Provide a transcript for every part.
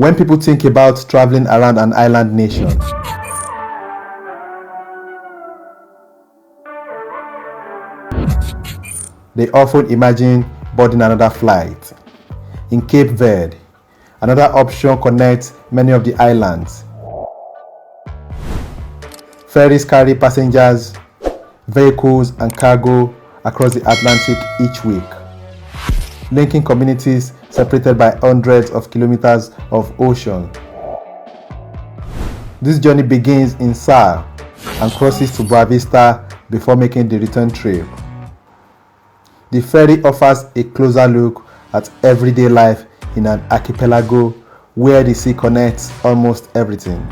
When people think about traveling around an island nation, they often imagine boarding another flight. In Cape Verde, another option connects many of the islands. Ferries carry passengers, vehicles, and cargo across the Atlantic each week, linking communities separated by hundreds of kilometers of ocean. This journey begins in Sal and crosses to Boa Vista before making the return trip. The ferry offers a closer look at everyday life in an archipelago where the sea connects almost everything.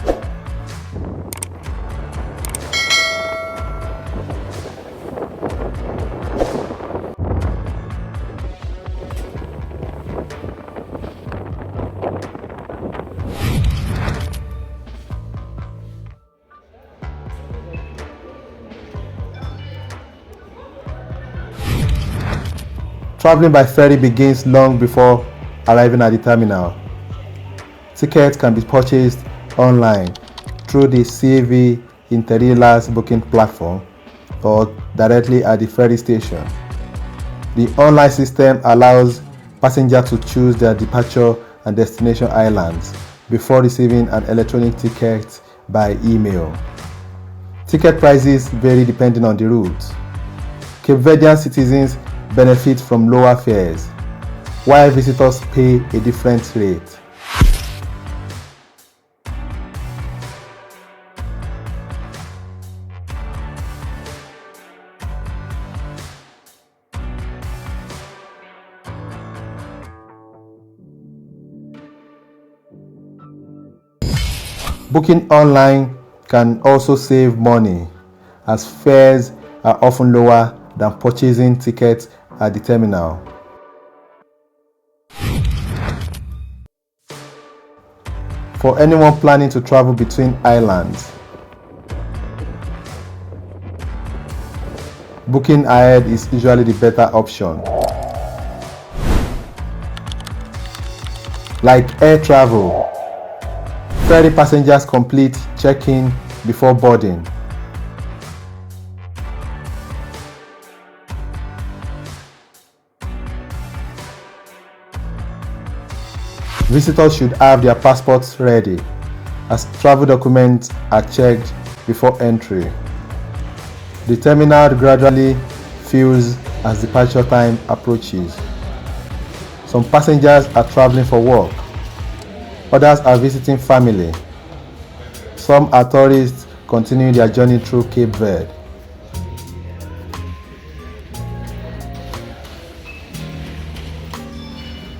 Traveling by ferry begins long before arriving at the terminal. Tickets can be purchased online through the CAV Interior's booking platform or directly at the ferry station. The online system allows passengers to choose their departure and destination islands before receiving an electronic ticket by email. Ticket prices vary depending on the route. Cape Verdean citizens benefit from lower fares, while visitors pay a different rate. Booking online can also save money, as fares are often lower than purchasing tickets at the terminal. For anyone planning to travel between islands, booking ahead is usually the better option. Like air travel, ferry passengers complete check-in before boarding. Visitors should have their passports ready, as travel documents are checked before entry. The terminal gradually fills as departure time approaches. Some passengers are traveling for work, others are visiting family. Some are tourists continuing their journey through Cape Verde.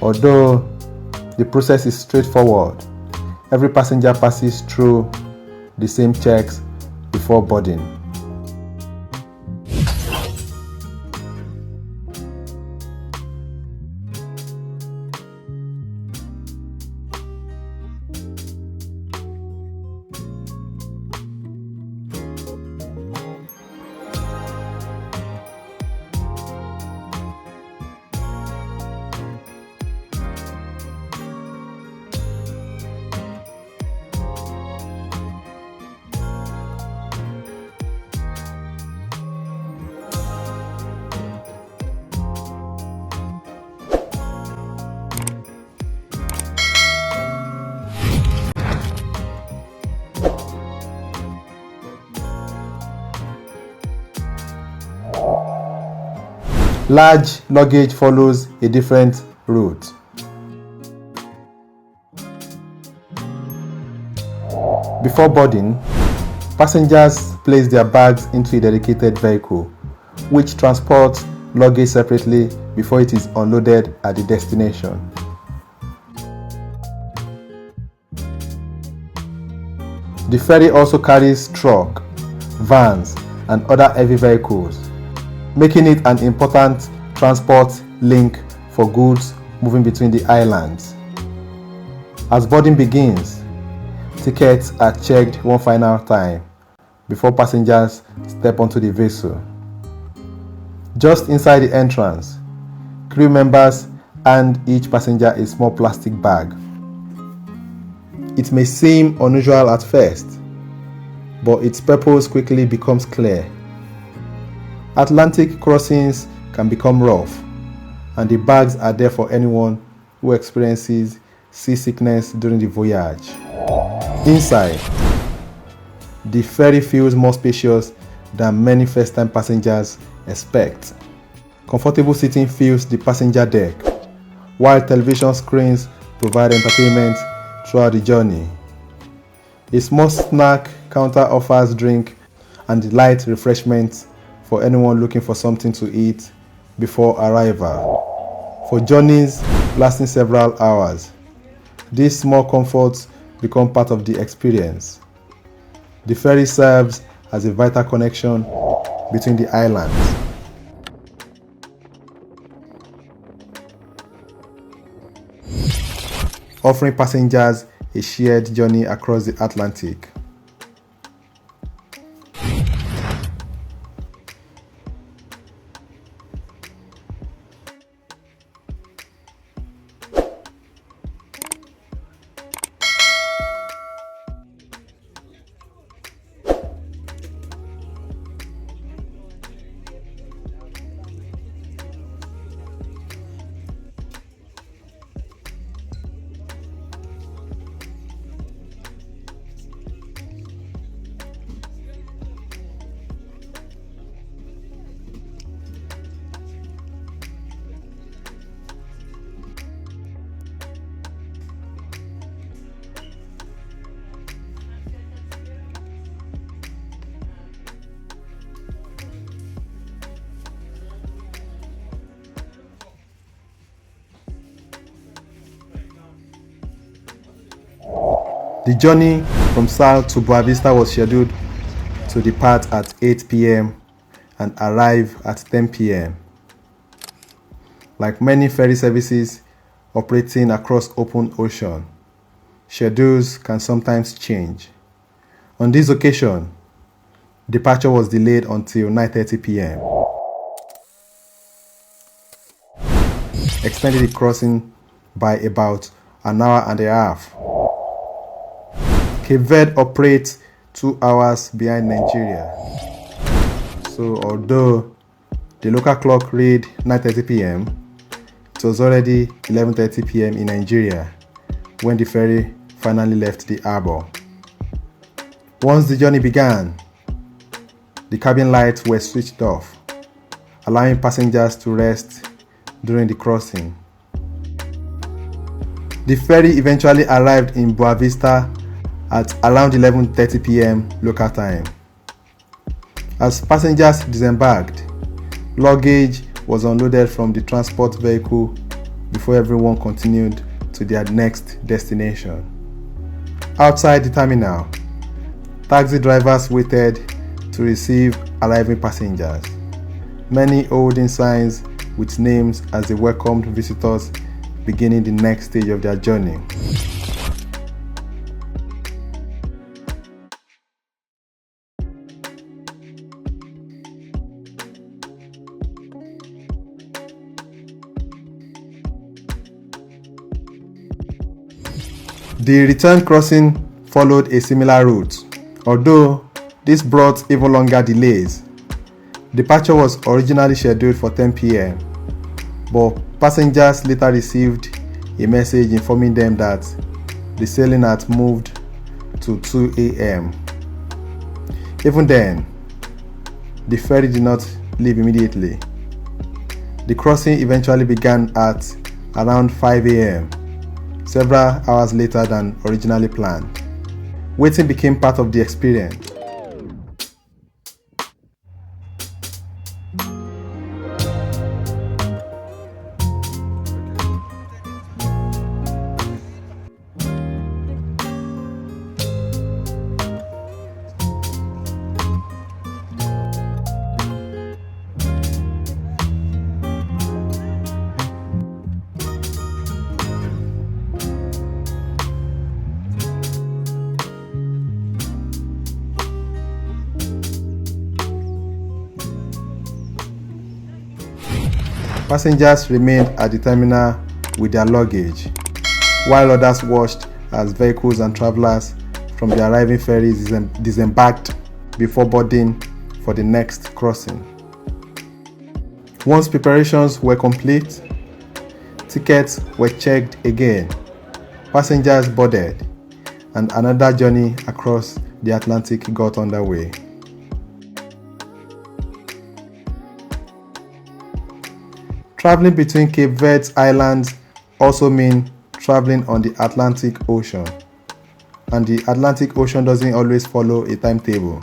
Although the process is straightforward, every passenger passes through the same checks before boarding. Large luggage follows a different route. Before boarding, passengers place their bags into a dedicated vehicle, which transports luggage separately before it is unloaded at the destination. The ferry also carries trucks, vans, and other heavy vehicles, making it an important transport link for goods moving between the islands. As boarding begins, tickets are checked one final time before passengers step onto the vessel. Just inside the entrance, crew members hand each passenger a small plastic bag. It may seem unusual at first, but its purpose quickly becomes clear. Atlantic crossings can become rough, and the bags are there for anyone who experiences seasickness during the voyage. Inside, the ferry feels more spacious than many first-time passengers expect. Comfortable seating fills the passenger deck, while television screens provide entertainment throughout the journey. A small snack counter offers drink and light refreshments for anyone looking for something to eat before arrival. For journeys lasting several hours, these small comforts become part of the experience. The ferry serves as a vital connection between the islands. Offering passengers a shared journey across the Atlantic. The journey from South to Boa Vista was scheduled to depart at 8 p.m. and arrive at 10 p.m. Like many ferry services operating across open ocean, schedules can sometimes change. On this occasion, departure was delayed until 9:30 p.m. Extending the crossing by about an hour and a half. Cape Verde operates 2 hours behind Nigeria. So although the local clock read 9:30 p.m., it was already 11:30 p.m. in Nigeria when the ferry finally left the harbor. Once the journey began, the cabin lights were switched off, allowing passengers to rest during the crossing. The ferry eventually arrived in Boa Vista at around 11:30 p.m. local time. As passengers disembarked, luggage was unloaded from the transport vehicle before everyone continued to their next destination. Outside the terminal, taxi drivers waited to receive arriving passengers, many holding signs with names as they welcomed visitors beginning the next stage of their journey. The return crossing followed a similar route, although this brought even longer delays. Departure was originally scheduled for 10 p.m., but passengers later received a message informing them that the sailing had moved to 2 a.m. Even then, the ferry did not leave immediately. The crossing eventually began at around 5 a.m., several hours later than originally planned. Waiting became part of the experience. Passengers remained at the terminal with their luggage, while others watched as vehicles and travelers from the arriving ferries disembarked before boarding for the next crossing. Once preparations were complete, tickets were checked again, passengers boarded, and another journey across the Atlantic got underway. Traveling between Cape Verde's islands also means traveling on the Atlantic Ocean, and the Atlantic Ocean doesn't always follow a timetable.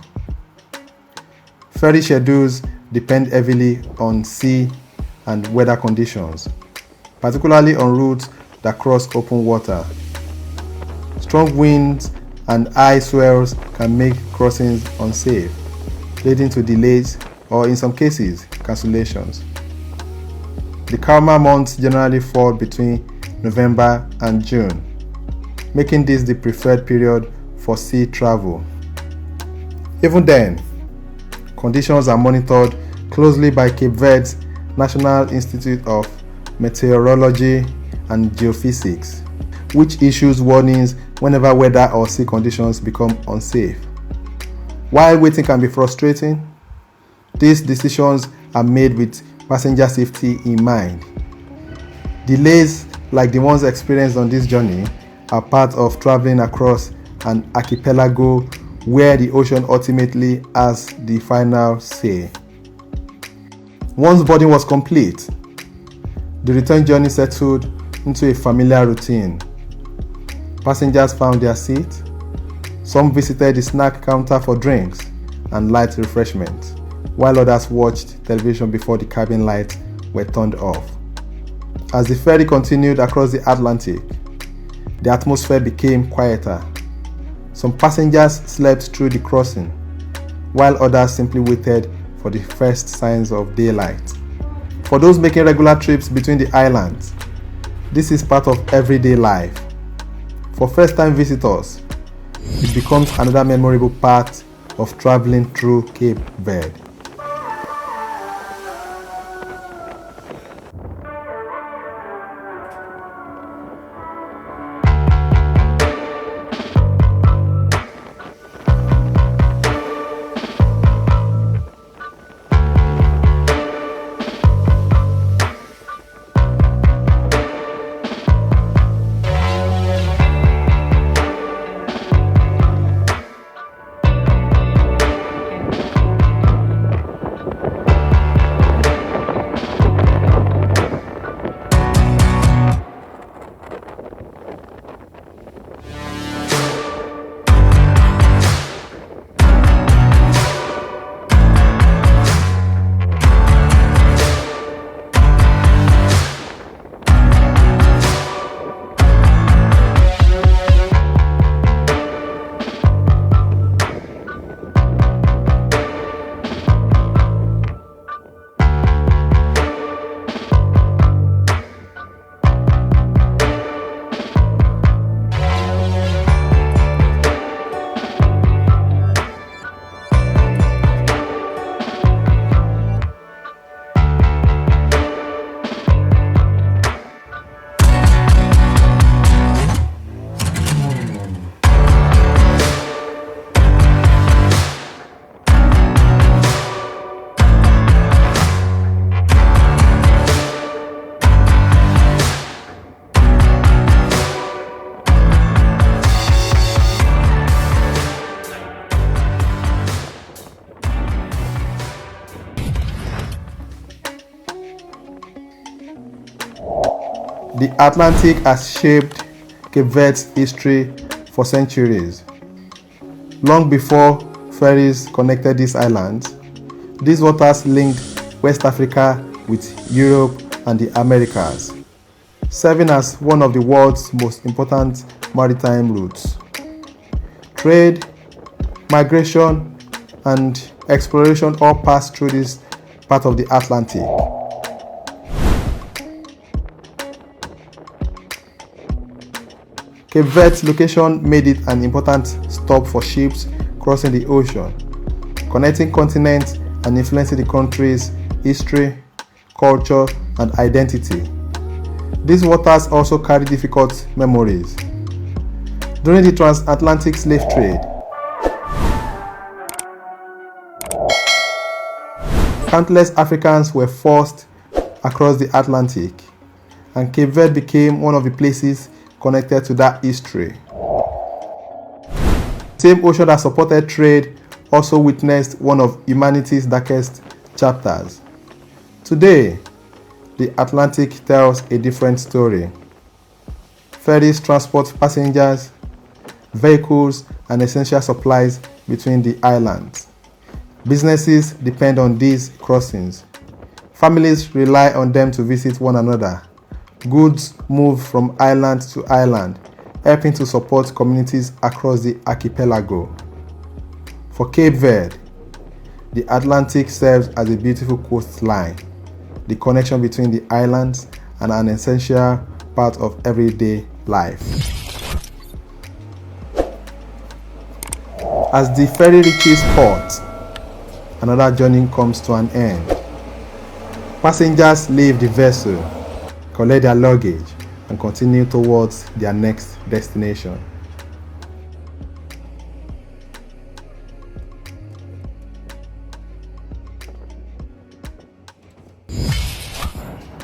Ferry schedules depend heavily on sea and weather conditions, particularly on routes that cross open water. Strong winds and high swells can make crossings unsafe, leading to delays or, in some cases, cancellations. The calmer months generally fall between November and June, making this the preferred period for sea travel. Even then, conditions are monitored closely by Cape Verde's National Institute of Meteorology and Geophysics, which issues warnings whenever weather or sea conditions become unsafe. While waiting can be frustrating, these decisions are made with passenger safety in mind. Delays like the ones experienced on this journey are part of traveling across an archipelago where the ocean ultimately has the final say. Once boarding was complete, the return journey settled into a familiar routine. Passengers found their seats. Some visited the snack counter for drinks and light refreshments, while others watched television before the cabin lights were turned off. As the ferry continued across the Atlantic, the atmosphere became quieter. Some passengers slept through the crossing, while others simply waited for the first signs of daylight. For those making regular trips between the islands, this is part of everyday life. For first-time visitors, it becomes another memorable part of traveling through Cape Verde. The Atlantic has shaped Cape Verde's history for centuries. Long before ferries connected these islands, these waters linked West Africa with Europe and the Americas, serving as one of the world's most important maritime routes. Trade, migration, and exploration all passed through this part of the Atlantic. Cape Verde's location made it an important stop for ships crossing the ocean, connecting continents and influencing the country's history, culture, and identity. These waters also carry difficult memories. During the transatlantic slave trade, countless Africans were forced across the Atlantic, and Cape Verde became one of the places connected to that history. The same ocean that supported trade also witnessed one of humanity's darkest chapters. Today, the Atlantic tells a different story. Ferries transport passengers, vehicles, and essential supplies between the islands. Businesses depend on these crossings. Families rely on them to visit one another. Goods move from island to island, helping to support communities across the archipelago. For Cape Verde, the Atlantic serves as a beautiful coastline, the connection between the islands, and an essential part of everyday life. As the ferry reaches port, another journey comes to an end. Passengers leave the vessel, collect their luggage, and continue towards their next destination.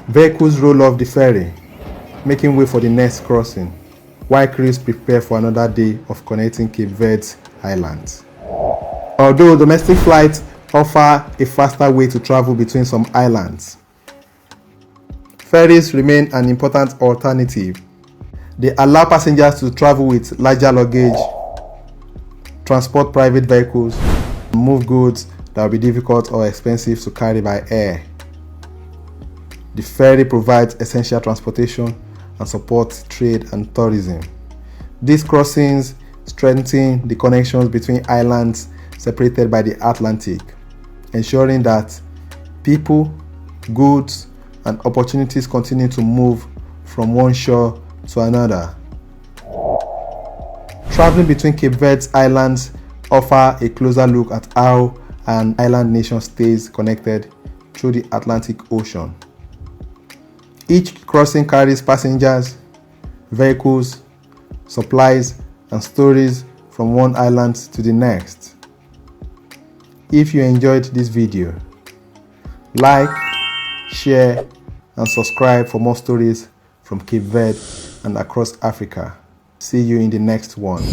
Vehicles roll off the ferry, making way for the next crossing, while crews prepare for another day of connecting Cape Verde's islands. Although domestic flights offer a faster way to travel between some islands, ferries remain an important alternative. They allow passengers to travel with larger luggage, transport private vehicles, and move goods that will be difficult or expensive to carry by air. The ferry provides essential transportation and supports trade and tourism. These crossings strengthen the connections between islands separated by the Atlantic, ensuring that people, goods, and opportunities continue to move from one shore to another. Traveling between Cape Verde's islands offers a closer look at how an island nation stays connected through the Atlantic Ocean. Each crossing carries passengers, vehicles, supplies, and stories from one island to the next. If you enjoyed this video, like, share, and subscribe for more stories from Cape Verde and across Africa. See you in the next one.